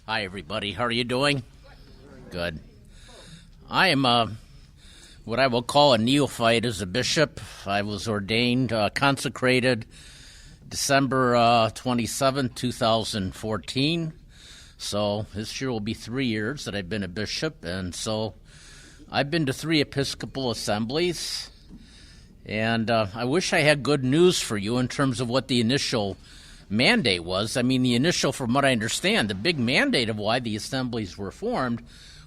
Hi, everybody. How are you doing? Good. I am what I will call a neophyte as a bishop. I was ordained, consecrated December 27, 2014. So this year will be 3 years that I've been a bishop. And so I've been to 3 Episcopal assemblies. And I wish I had good news for you in terms of what the initial mandate was. I mean, the initial, from what I understand, the big mandate of why the assemblies were formed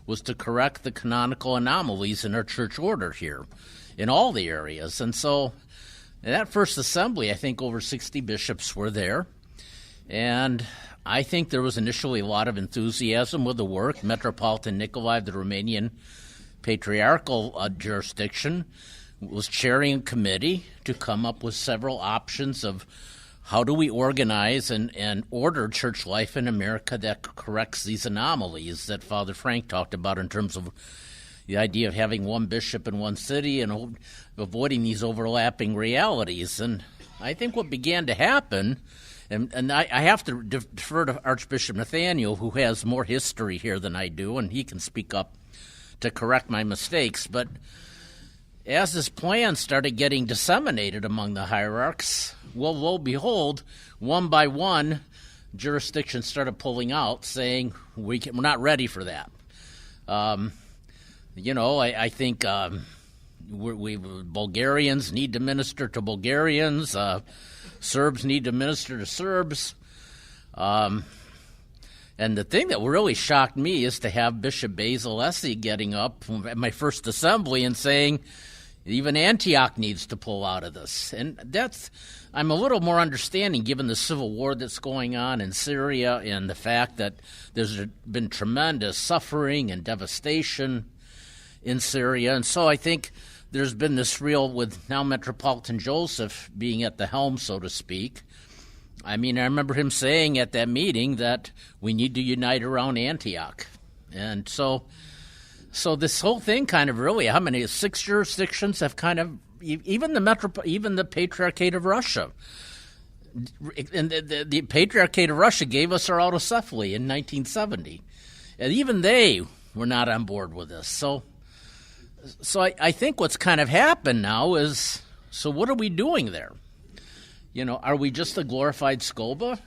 was to correct the canonical anomalies in our church order here in all the areas. And so in that first assembly, I think over 60 bishops were there. And I think there was initially a lot of enthusiasm with the work. Metropolitan Nikolai, the Romanian patriarchal jurisdiction, was chairing a committee to come up with several options of how do we organize and order church life in America that corrects these anomalies that Father Frank talked about in terms of the idea of having one bishop in one city and avoiding these overlapping realities. And I think what began to happen, and I have to defer to Archbishop Nathaniel, who has more history here than I do, and he can speak up to correct my mistakes, but as this plan started getting disseminated among the hierarchs, well, lo and behold, one by one, jurisdictions started pulling out, saying we're not ready for that. I think we Bulgarians need to minister to Bulgarians, Serbs need to minister to Serbs. And the thing that really shocked me is to have Bishop Basil Essie getting up at my first assembly and saying, even Antioch needs to pull out of this. And I'm a little more understanding given the civil war that's going on in Syria and the fact that there's been tremendous suffering and devastation in Syria. And so I think there's been this real, with now Metropolitan Joseph being at the helm, so to speak. I mean, I remember him saying at that meeting that we need to unite around Antioch. And so this whole thing kind of really, how many, 6 jurisdictions have kind of, even the Patriarchate of Russia. And the Patriarchate of Russia gave us our autocephaly in 1970. And even they were not on board with this. So I think what's kind of happened now is, so what are we doing there? Are we just a glorified SCOBA?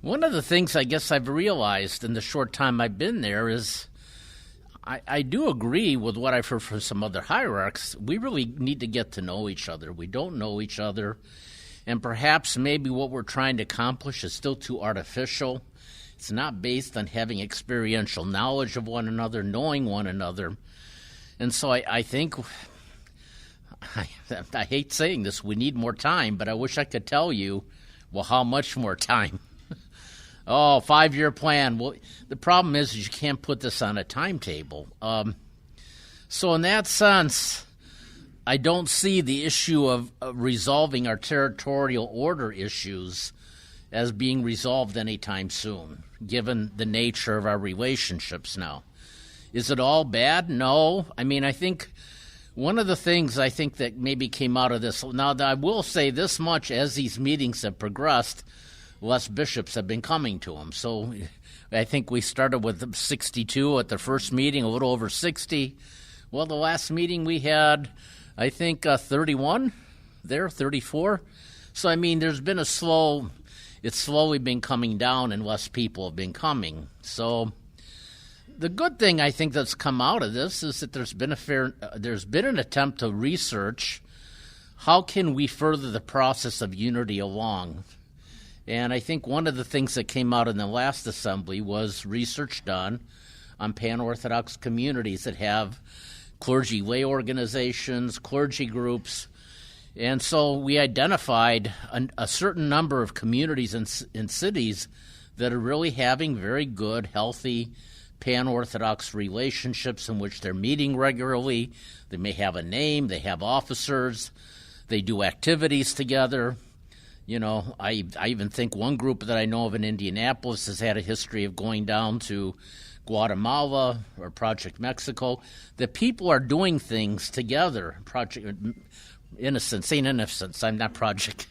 One of the things I guess I've realized in the short time I've been there is I do agree with what I've heard from some other hierarchs. We really need to get to know each other. We don't know each other. And perhaps maybe what we're trying to accomplish is still too artificial. It's not based on having experiential knowledge of one another, knowing one another. And so I think, I hate saying this, we need more time, but I wish I could tell you, well, how much more time? 5-year plan. Well, the problem is you can't put this on a timetable. So in that sense, I don't see the issue of resolving our territorial order issues as being resolved anytime soon, given the nature of our relationships now. Is it all bad? No. I mean, I think one of the things I think that maybe came out of this, now I will say this much, as these meetings have progressed, less bishops have been coming to them. So I think we started with 62 at the first meeting, a little over 60. Well, the last meeting we had, I think 31 there, 34. So, I mean, there's been it's slowly been coming down and less people have been coming. So the good thing I think that's come out of this is that there's been an attempt to research how can we further the process of unity along. And I think one of the things that came out in the last assembly was research done on pan-Orthodox communities that have clergy lay organizations, clergy groups. And so we identified a certain number of communities in cities that are really having very good, healthy pan-Orthodox relationships in which they're meeting regularly. They may have a name, they have officers, they do activities together. I even think one group that I know of in Indianapolis has had a history of going down to Guatemala or Project Mexico. The people are doing things together. Project Innocence, St. Innocence, I'm not Project.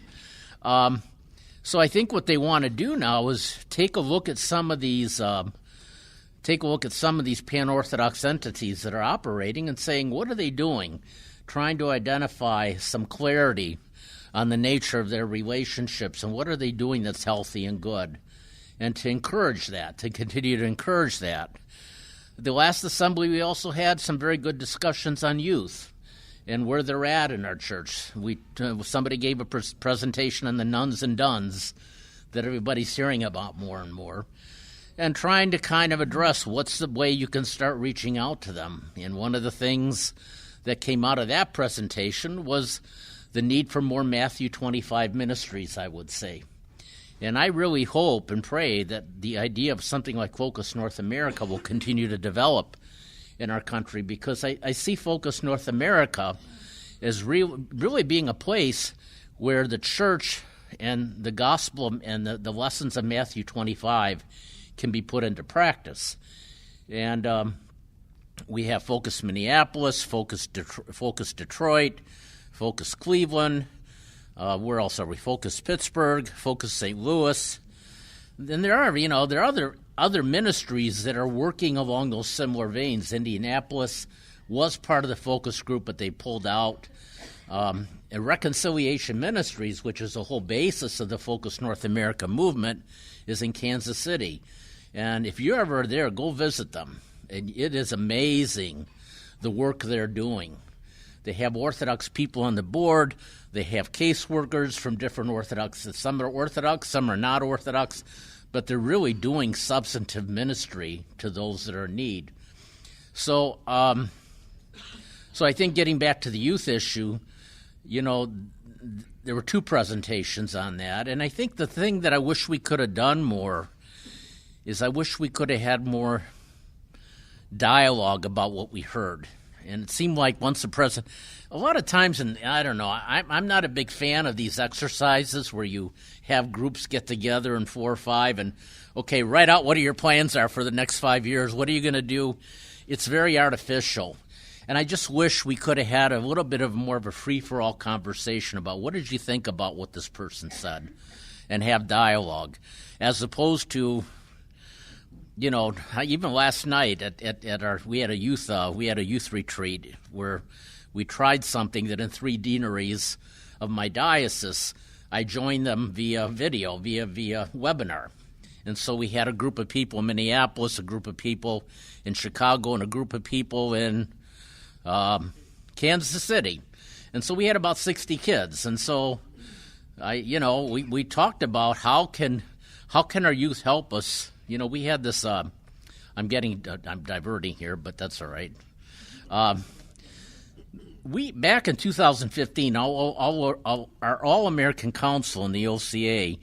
So I think what they want to do now is take a look at some of these pan-Orthodox entities that are operating and saying, what are they doing? Trying to identify some clarity on the nature of their relationships and what are they doing that's healthy and good, and to encourage that, to continue to encourage that. The last assembly, we also had some very good discussions on youth and where they're at in our church. Somebody gave a presentation on the nuns and duns that everybody's hearing about more and more, and trying to kind of address what's the way you can start reaching out to them. And one of the things that came out of that presentation was the need for more Matthew 25 ministries, I would say. And I really hope and pray that the idea of something like Focus North America will continue to develop in our country, because I see Focus North America as really being a place where the church and the gospel and the lessons of Matthew 25 can be put into practice. And we have Focus Minneapolis, Focus Detroit, Focus Cleveland. Where else are we? Focus Pittsburgh, Focus St. Louis. Then there are other ministries that are working along those similar veins. Indianapolis was part of the focus group, but they pulled out. And Reconciliation Ministries, which is the whole basis of the Focus North America movement, is in Kansas City. And if you're ever there, go visit them. And it is amazing the work they're doing. They have Orthodox people on the board. They have caseworkers from different Orthodox. Some are Orthodox, some are not Orthodox, but they're really doing substantive ministry to those that are in need. So I think getting back to the youth issue, there were two presentations on that, and I think the thing that I wish we could have done more is I wish we could have had more dialogue about what we heard. And it seemed like once the president, a lot of times, and I don't know, I'm not a big fan of these exercises where you have groups get together in 4 or 5 and, okay, write out what your plans are for the next 5 years. What are you going to do? It's very artificial. And I just wish we could have had a little bit of more of a free-for-all conversation about what did you think about what this person said, and have dialogue, as opposed to, even last night we had a youth retreat where we tried something that in 3 deaneries of my diocese, I joined them via video, via webinar. And so we had a group of people in Minneapolis, a group of people in Chicago, and a group of people in Kansas City. And so we had about 60 kids. And so we talked about how can our youth help us. We had this, I'm diverting here, but that's all right. Back in 2015, our All-American Council in the OCA,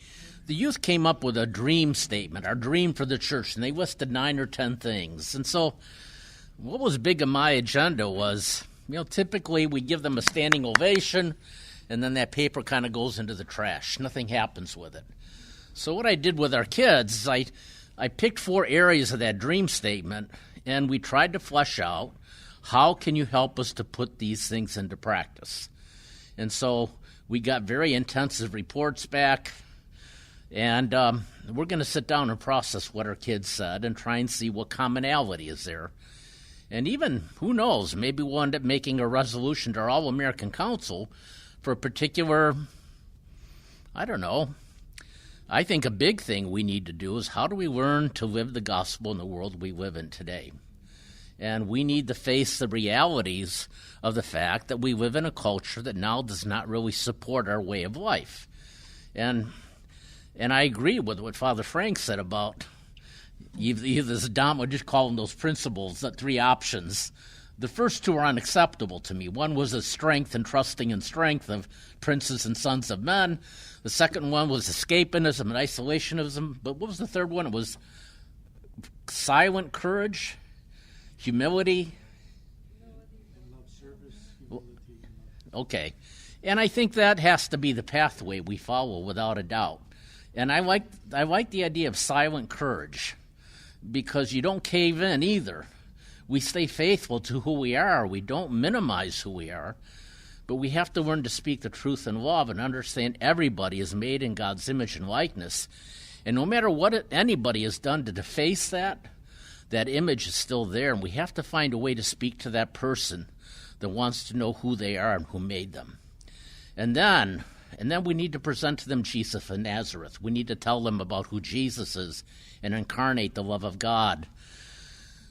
the youth came up with a dream statement, our dream for the church, and they listed 9 or 10 things. And so what was big on my agenda was, typically we give them a standing ovation, and then that paper kind of goes into the trash. Nothing happens with it. So what I did with our kids is I picked 4 areas of that dream statement, and we tried to flesh out how can you help us to put these things into practice. And so we got very intensive reports back, and we're going to sit down and process what our kids said and try and see what commonality is there. And even, who knows, maybe we'll end up making a resolution to our All-American Council for a particular, I don't know. I think a big thing we need to do is how do we learn to live the gospel in the world we live in today? And we need to face the realities of the fact that we live in a culture that now does not really support our way of life. And I agree with what Father Frank said about either Dom, or just call them those principles, the 3 options. The first 2 are unacceptable to me. One was the strength and trusting in strength of princes and sons of men. The second one was escapism and isolationism. But what was the third one? It was silent courage, humility. Okay. And I think that has to be the pathway we follow without a doubt. And I like the idea of silent courage, because you don't cave in either. We stay faithful to who we are. We don't minimize who we are. But we have to learn to speak the truth in love and understand everybody is made in God's image and likeness. And no matter what anybody has done to deface that image is still there, and we have to find a way to speak to that person that wants to know who they are and who made them. And then we need to present to them Jesus of Nazareth. We need to tell them about who Jesus is and incarnate the love of God.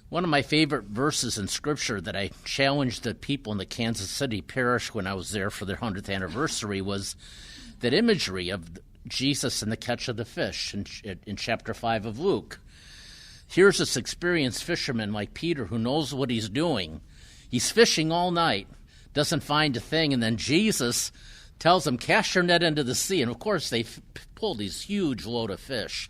One of my favorite verses in Scripture that I challenged the people in the Kansas City parish when I was there for their 100th anniversary was that imagery of Jesus and the catch of the fish in chapter 5 of Luke. Here's this experienced fisherman like Peter who knows what he's doing. He's fishing all night, doesn't find a thing, and then Jesus tells him, cast your net into the sea. And, of course, they pull these huge load of fish.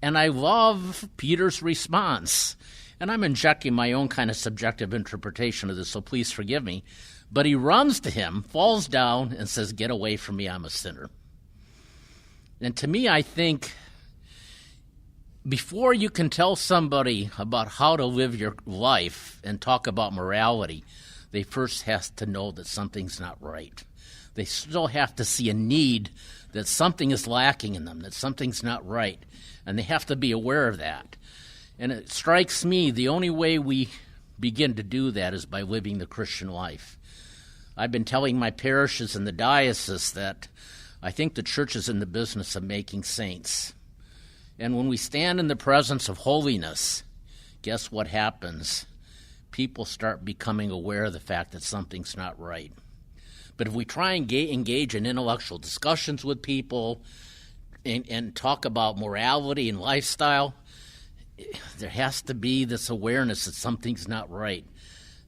And I love Peter's response. And I'm injecting my own kind of subjective interpretation of this, so please forgive me. But he runs to him, falls down, and says, get away from me, I'm a sinner. And to me, I think before you can tell somebody about how to live your life and talk about morality, they first have to know that something's not right. They still have to see a need that something is lacking in them, that something's not right, and they have to be aware of that. And it strikes me the only way we begin to do that is by living the Christian life. I've been telling my parishes in the diocese that I think the church is in the business of making saints. And when we stand in the presence of holiness, guess what happens? People start becoming aware of the fact that something's not right. But if we try and engage in intellectual discussions with people and talk about morality and lifestyle, there has to be this awareness that something's not right.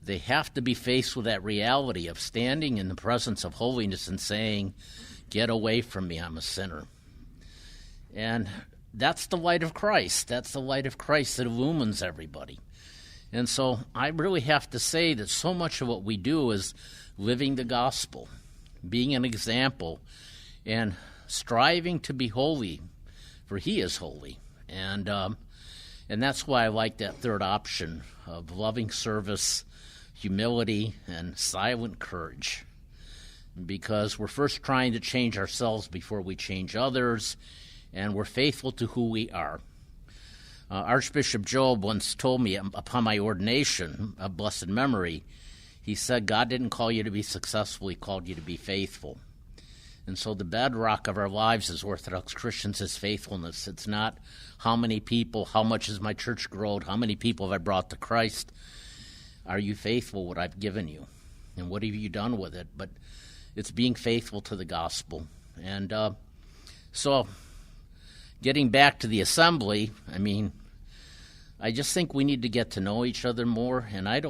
They have to be faced with that reality of standing in the presence of holiness and saying, get away from me, I'm a sinner. And that's the light of Christ. That's the light of Christ that illumines everybody. And so I really have to say that so much of what we do is living the gospel, being an example, and striving to be holy, for he is holy. And that's why I like that third option of loving service, humility, and silent courage. Because we're first trying to change ourselves before we change others, and we're faithful to who we are. Archbishop Job once told me upon my ordination of blessed memory, he said, God didn't call you to be successful, he called you to be faithful. And so the bedrock of our lives as Orthodox Christians is faithfulness. It's not how many people, how much has my church grown, how many people have I brought to Christ. Are you faithful what I've given you? And what have you done with it? But it's being faithful to the gospel. And so getting back to the assembly, I just think we need to get to know each other more, and I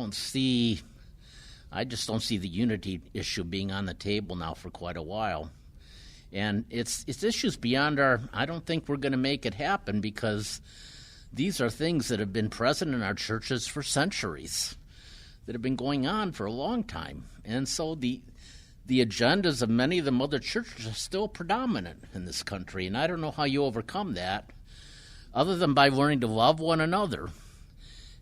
just don't see the unity issue being on the table now for quite a while. And it's issues beyond I don't think we're going to make it happen, because these are things that have been present in our churches for centuries, that have been going on for a long time. And so the agendas of many of the mother churches are still predominant in this country, and I don't know how you overcome that other than by learning to love one another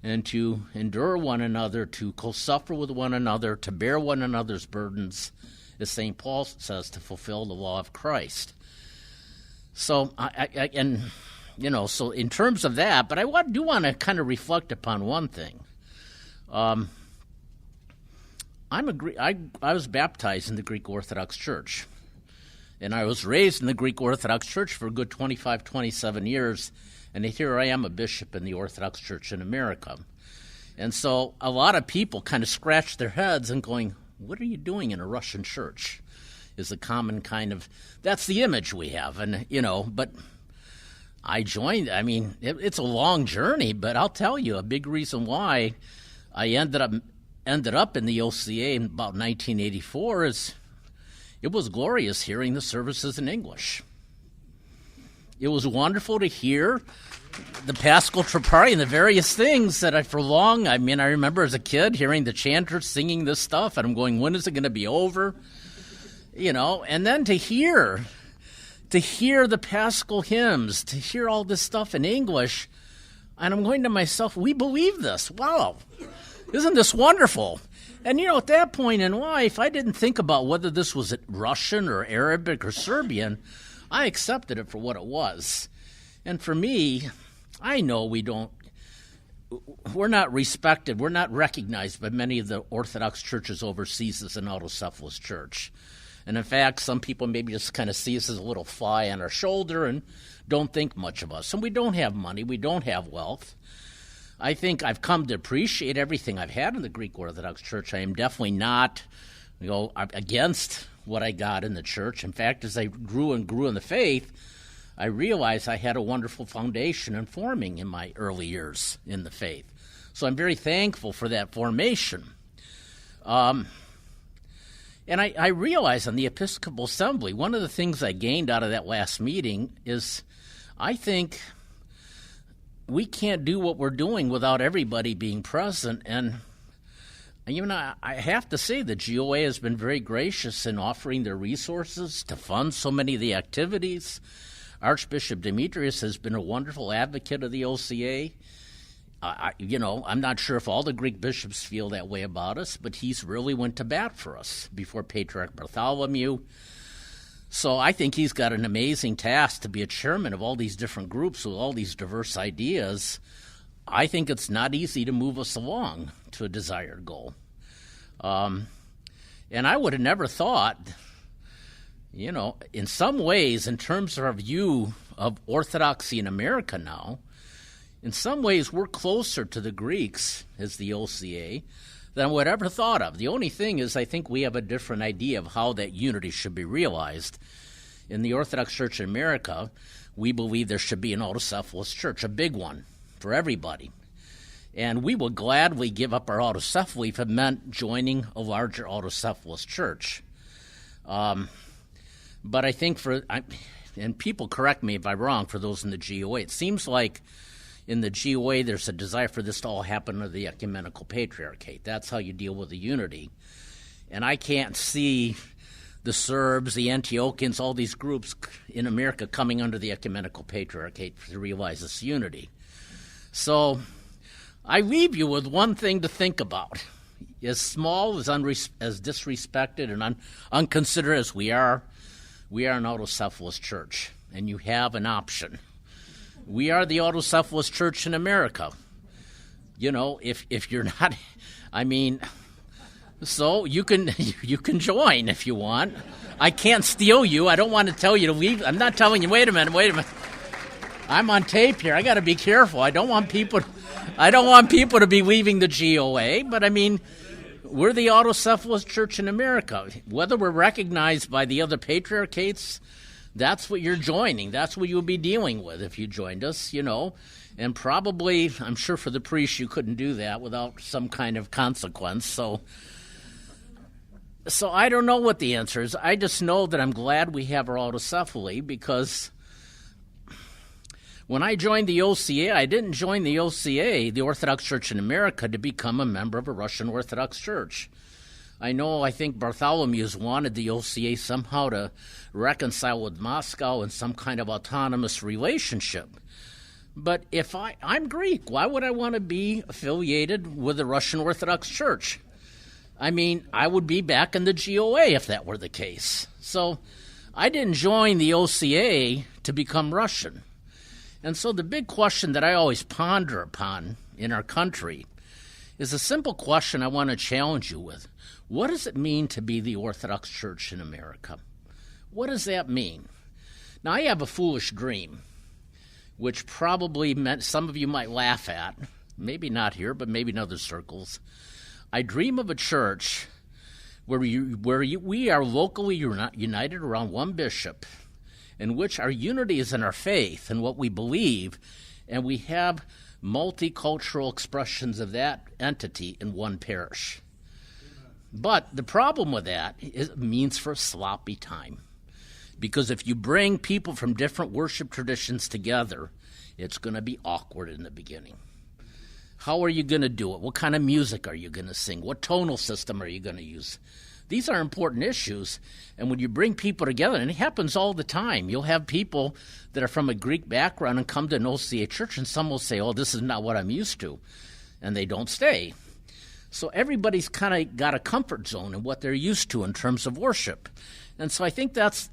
and to endure one another, to co-suffer with one another, to bear one another's burdens, as St. Paul says, to fulfill the law of Christ. So, so in terms of that, but I do want to kind of reflect upon one thing. I was baptized in the Greek Orthodox Church, and I was raised in the Greek Orthodox Church for a good 25, 27 years, and here I am, a bishop in the Orthodox Church in America. And so a lot of people kind of scratch their heads and going, what are you doing in a Russian church? Is a common kind of, that's the image we have. And, but I joined, it's a long journey, but I'll tell you, a big reason why I ended up in the OCA in about 1984 is it was glorious hearing the services in English. It was wonderful to hear the Paschal Tropari and the various things that I remember as a kid hearing the chanters singing this stuff, and I'm going, when is it going to be over? And then to hear the Paschal hymns, to hear all this stuff in English, and I'm going to myself, we believe this. Wow. Isn't this wonderful? And, at that point in life, I didn't think about whether this was Russian or Arabic or Serbian. I accepted it for what it was. And for me, I know we're not respected, we're not recognized by many of the Orthodox churches overseas as an autocephalous church. And in fact, some people maybe just kind of see us as a little fly on our shoulder and don't think much of us. And we don't have money, we don't have wealth. I think I've come to appreciate everything I've had in the Greek Orthodox Church. I am definitely not, against what I got in the church. In fact, as I grew and grew in the faith, I realized I had a wonderful foundation in forming in my early years in the faith. So I'm very thankful for that formation. And I realized on the Episcopal Assembly, one of the things I gained out of that last meeting is I think we can't do what we're doing without everybody being present. And I have to say the GOA has been very gracious in offering their resources to fund so many of the activities. Archbishop Demetrius has been a wonderful advocate of the OCA. I'm not sure if all the Greek bishops feel that way about us, but he's really went to bat for us before Patriarch Bartholomew. So I think he's got an amazing task to be a chairman of all these different groups with all these diverse ideas. I think it's not easy to move us along to a desired goal. And I would have never thought, in some ways, in terms of our view of Orthodoxy in America now, in some ways we're closer to the Greeks as the OCA than I would ever thought of. The only thing is I think we have a different idea of how that unity should be realized. In the Orthodox Church in America, we believe there should be an autocephalous church, a big one for everybody. And we will gladly give up our autocephaly if it meant joining a larger autocephalous church. But I think and people correct me if I'm wrong for those in the GOA, it seems like in the GOA there's a desire for this to all happen under the ecumenical patriarchate. That's how you deal with the unity. And I can't see the Serbs, the Antiochians, all these groups in America coming under the ecumenical patriarchate to realize this unity. So I leave you with one thing to think about. As small, as disrespected and unconsidered as we are an autocephalous church, and you have an option. We are the autocephalous church in America. If you're not, so you can join if you want. I can't steal you. I don't want to tell you to leave. I'm not telling you. Wait a minute. I'm on tape here. I got to be careful. I don't want people to be leaving the GOA. But we're the autocephalous church in America. Whether we're recognized by the other patriarchates, that's what you're joining. That's what you'll be dealing with if you joined us, And probably, I'm sure for the priests, you couldn't do that without some kind of consequence. So I don't know what the answer is. I just know that I'm glad we have our autocephaly because when I joined the OCA, I didn't join the OCA, the Orthodox Church in America, to become a member of a Russian Orthodox Church. I think Bartholomew's wanted the OCA somehow to reconcile with Moscow in some kind of autonomous relationship. But if I'm Greek, why would I want to be affiliated with the Russian Orthodox Church? I would be back in the GOA if that were the case. So I didn't join the OCA to become Russian. And so the big question that I always ponder upon in our country is a simple question I want to challenge you with. What does it mean to be the Orthodox Church in America? What does that mean? Now, I have a foolish dream, which probably meant some of you might laugh at, maybe not here, but maybe in other circles. I dream of a church where we are locally united around one bishop, in which our unity is in our faith and what we believe, and we have multicultural expressions of that entity in one parish. But the problem with that is it means for a sloppy time. Because if you bring people from different worship traditions together, it's going to be awkward in the beginning. How are you going to do it? What kind of music are you going to sing? What tonal system are you going to use? These are important issues, and when you bring people together, and it happens all the time, you'll have people that are from a Greek background and come to an OCA church, and some will say, oh, this is not what I'm used to, and they don't stay. So everybody's kind of got a comfort zone in what they're used to in terms of worship. And so I think that's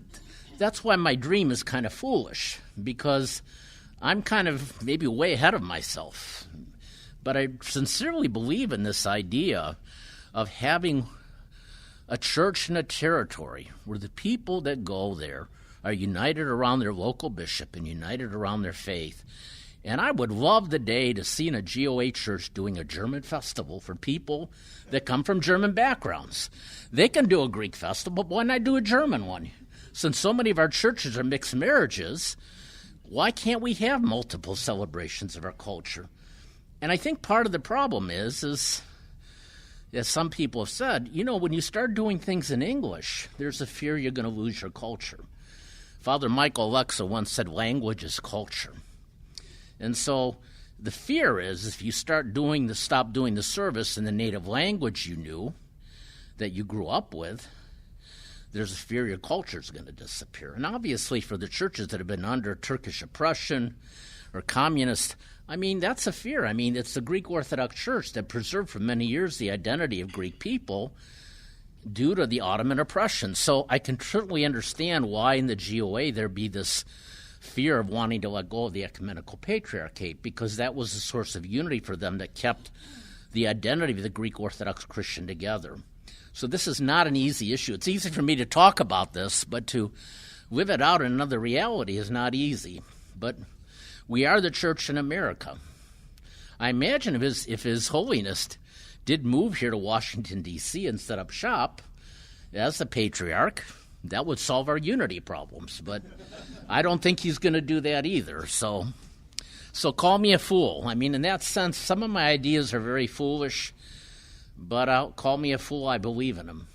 why my dream is kind of foolish, because I'm kind of maybe way ahead of myself. But I sincerely believe in this idea of having a church in a territory where the people that go there are united around their local bishop and united around their faith. And I would love the day to see in a GOA church doing a German festival for people that come from German backgrounds. They can do a Greek festival, but why not do a German one? Since so many of our churches are mixed marriages, why can't we have multiple celebrations of our culture? And I think part of the problem is, as some people have said, when you start doing things in English, there's a fear you're going to lose your culture. Father Michael Alexa once said, language is culture. And so the fear is if you stop doing the service in the native language you knew, that you grew up with, there's a fear your culture is going to disappear. And obviously for the churches that have been under Turkish oppression or communist, that's a fear. It's the Greek Orthodox Church that preserved for many years the identity of Greek people due to the Ottoman oppression. So I can certainly understand why in the GOA there be this fear of wanting to let go of the ecumenical patriarchate, because that was a source of unity for them that kept the identity of the Greek Orthodox Christian together. So this is not an easy issue. It's easy for me to talk about this, but to live it out in another reality is not easy. But we are the church in America. I imagine if His Holiness did move here to Washington, D.C. and set up shop as the patriarch, that would solve our unity problems. But I don't think he's going to do that either. So call me a fool. In that sense, some of my ideas are very foolish, but call me a fool, I believe in them.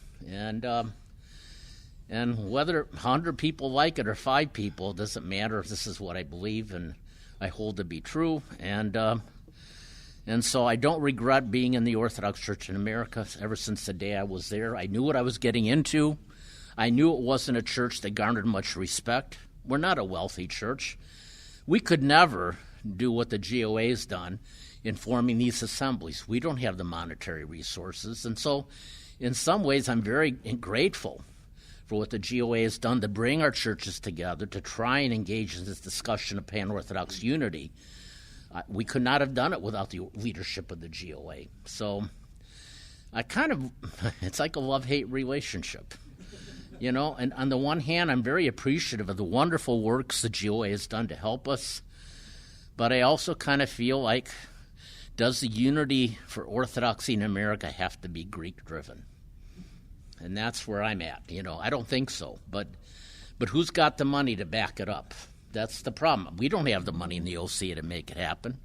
And whether 100 people like it or 5 people, it doesn't matter. This is what I believe and I hold to be true. And so I don't regret being in the Orthodox Church in America. Ever since the day I was there, I knew what I was getting into. I knew it wasn't a church that garnered much respect. We're not a wealthy church. We could never do what the GOA has done in forming these assemblies. We don't have the monetary resources. And so in some ways I'm very grateful for what the GOA has done to bring our churches together to try and engage in this discussion of pan-Orthodox unity. We could not have done it without the leadership of the GOA. So it's like a love-hate relationship. And on the one hand, I'm very appreciative of the wonderful works the GOA has done to help us. But I also kind of feel like, does the unity for Orthodoxy in America have to be Greek-driven? And that's where I'm at. I don't think so. But who's got the money to back it up? That's the problem. We don't have the money in the OCA to make it happen.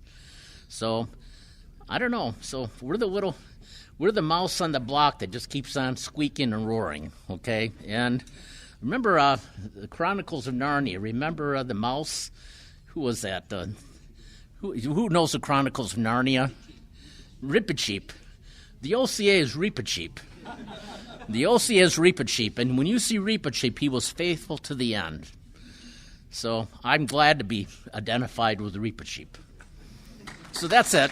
So I don't know. So we're the mouse on the block that just keeps on squeaking and roaring, okay? And remember the Chronicles of Narnia. Remember the mouse? Who was that? Who knows the Chronicles of Narnia? Reepicheep. The OCA is Reepicheep. The OCA is Reepicheep. And when you see Reepicheep, he was faithful to the end. So I'm glad to be identified with Reepicheep. So that's it,